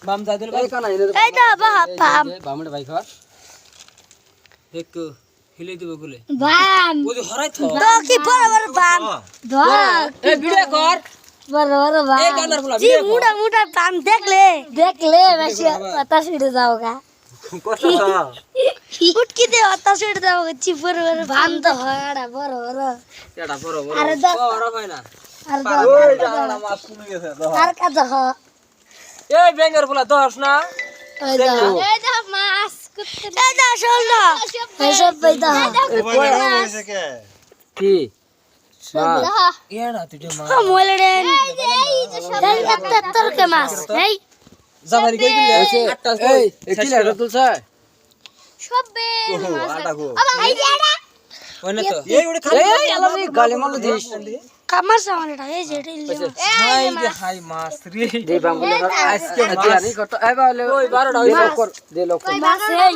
বাম যা দিল এই কানা এনে এই দা বাম বামড়ে ভাই খা দেখো হিলে দিব গুলে বাম ওই হরাই থ তো কি বড় বড় বাম ধর এই ভিডিও কর বড় বড় বাম এই গানার ফুলা জি ভিডিও কর মুড়া মুড়া বাম দেখলে বেশি পাতা ছিড়ে যাওগা উটকি দে পাতা ছিড়ে যাওগা জি বড় বড় বাম তো হড়া বড় বড় এটা বড় বড় আরে দা বড় হয় না আর দা ওই জানা মাছ কমে গেছে আর কা দা এই বেঙ্গর ফুলা দশ না এই দা মাছ এই দা শোল না এই সব পেই দা এই কই হইছে কে কি এড়া তুই মা মোবাইল দেন এই একটা তরকে মাছ এই জামারি কই দিলে আটটা এই কি লাগা তুলছে সবে আটা গো এই যে এটা ওই না তো এই ওরে খালি এই আলামি গালে মারলো দিস কামার সামান এটা এই যে এটা ইলে হাই রে হাই মাছ রে দে বাম বলে আজকে মাছ কত আইবা ওই 12টা দে লোক দে লোক মাছ এই